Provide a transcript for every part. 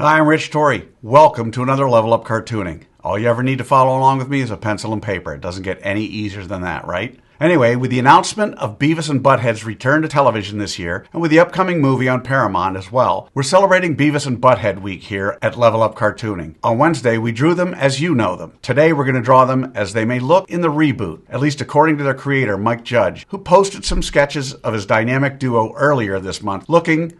Hi, I'm Rich Torrey. Welcome to another Level Up Cartooning. All you ever need to follow along with me is a pencil and paper. It doesn't get any easier than that, right? Anyway, with the announcement of Beavis and Butt-Head's return to television this year, and with the upcoming movie on Paramount as well, we're celebrating Beavis and Butt-Head Week here at Level Up Cartooning. On Wednesday, we drew them as you know them. Today, we're going to draw them as they may look in the reboot, at least according to their creator, Mike Judge, who posted some sketches of his dynamic duo earlier this month, looking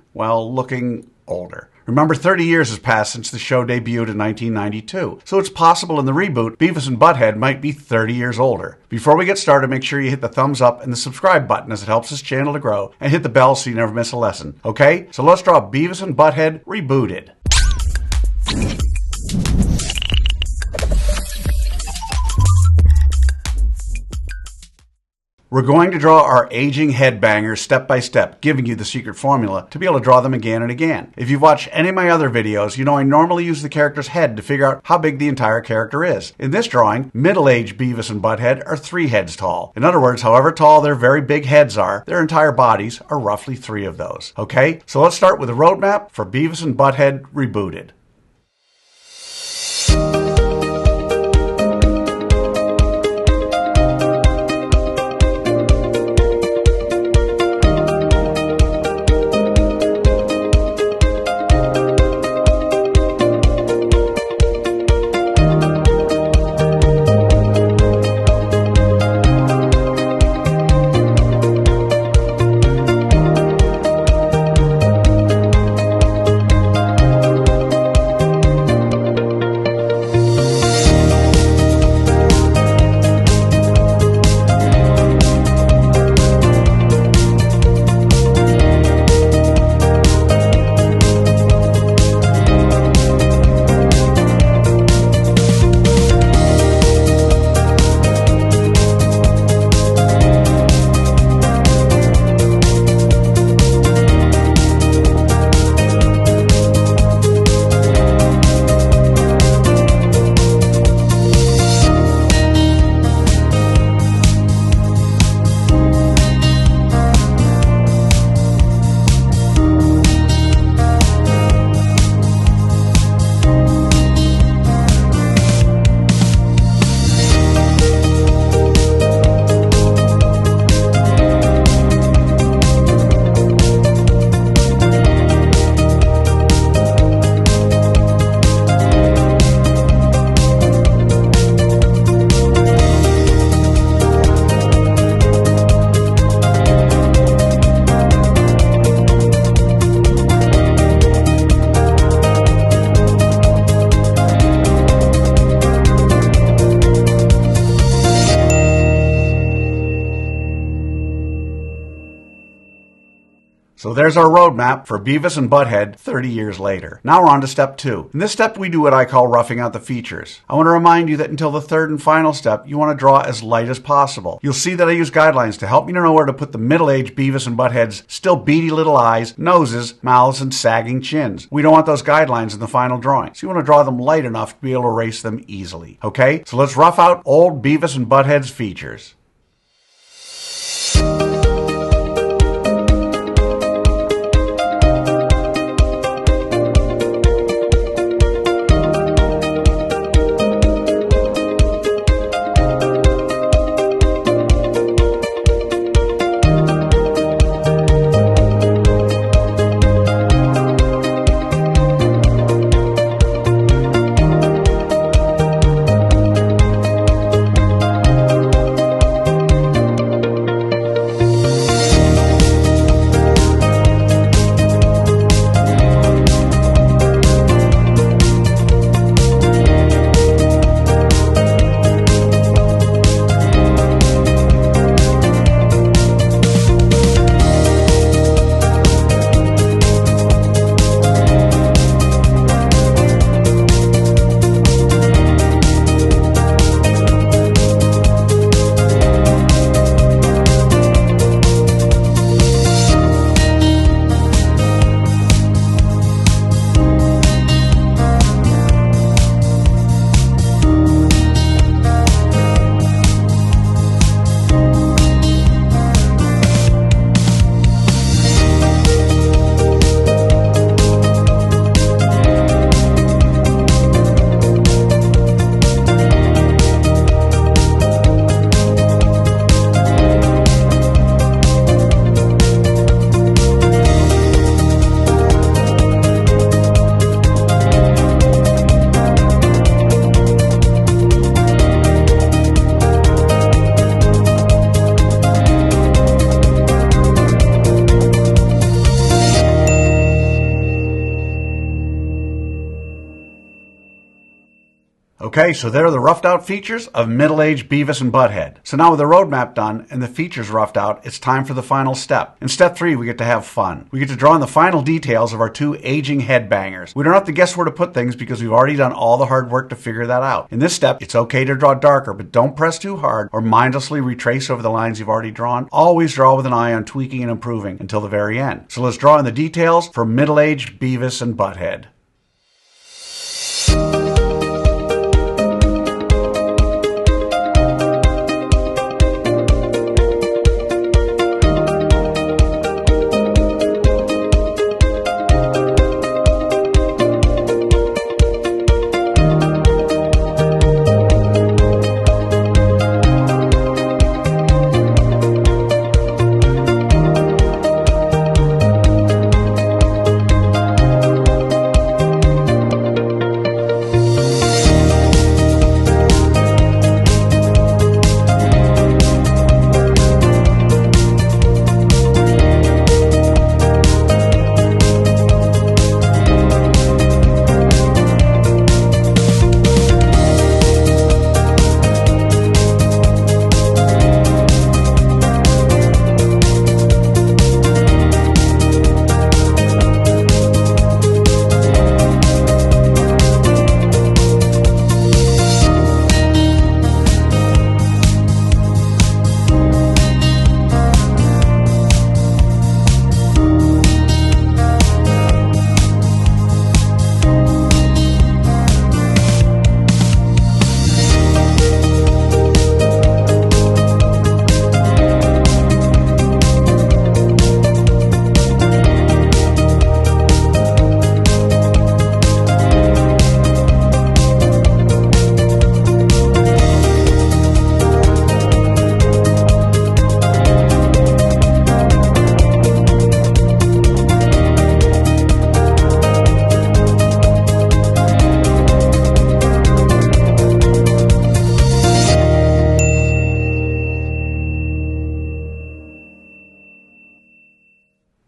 older. Remember, 30 years has passed since the show debuted in 1992, so it's possible in the reboot, Beavis and Butt-Head might be 30 years older. Before we get started, make sure you hit the thumbs up and the subscribe button as it helps this channel to grow, and hit the bell so you never miss a lesson. Okay, so let's draw Beavis and Butt-Head rebooted. We're going to draw our aging headbangers step by step, giving you the secret formula to be able to draw them again and again. If you've watched any of my other videos, you know I normally use the character's head to figure out how big the entire character is. In this drawing, middle-aged Beavis and Butt-Head are 3 heads tall. In other words, however tall their very big heads are, their entire bodies are roughly 3 of those. Okay, so let's start with a roadmap for Beavis and Butt-Head rebooted. So there's our roadmap for Beavis and Butt-Head 30 years later. Now we're on to step 2. In this step, we do what I call roughing out the features. I want to remind you that until the third and final step, you want to draw as light as possible. You'll see that I use guidelines to help me to know where to put the middle-aged Beavis and Butt-Head's still beady little eyes, noses, mouths, and sagging chins. We don't want those guidelines in the final drawing, so you want to draw them light enough to be able to erase them easily. Okay, so let's rough out old Beavis and Butt-Head's features. Okay, so there are the roughed out features of middle-aged Beavis and Butthead. So now with the roadmap done and the features roughed out, it's time for the final step. In step 3, we get to have fun. We get to draw in the final details of our two aging headbangers. We don't have to guess where to put things because we've already done all the hard work to figure that out. In this step, it's okay to draw darker, but don't press too hard or mindlessly retrace over the lines you've already drawn. Always draw with an eye on tweaking and improving until the very end. So let's draw in the details for middle-aged Beavis and Butthead.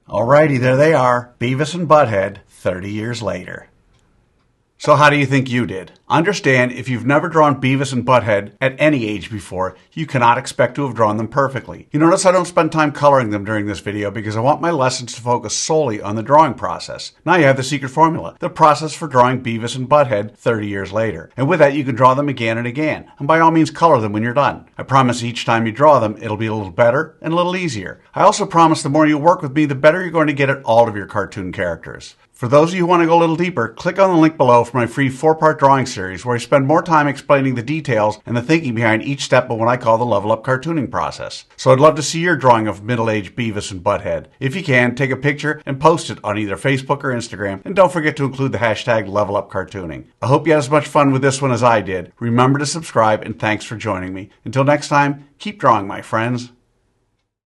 Alrighty, there they are, Beavis and Butthead, 30 years later. So how do you think you did? Understand, if you've never drawn Beavis and Butthead at any age before, you cannot expect to have drawn them perfectly. You notice I don't spend time coloring them during this video because I want my lessons to focus solely on the drawing process. Now you have the secret formula, the process for drawing Beavis and Butthead 30 years later. And with that, you can draw them again and again. And by all means, color them when you're done. I promise each time you draw them, it'll be a little better and a little easier. I also promise the more you work with me, the better you're going to get at all of your cartoon characters. For those of you who want to go a little deeper, click on the link below for my free 4-part drawing series where I spend more time explaining the details and the thinking behind each step of what I call the level up cartooning process. So I'd love to see your drawing of middle-aged Beavis and Butthead. If you can, take a picture and post it on either Facebook or Instagram, and don't forget to include the hashtag #LevelUpCartooning. I hope you had as much fun with this one as I did. Remember to subscribe, and thanks for joining me. Until next time, keep drawing, my friends.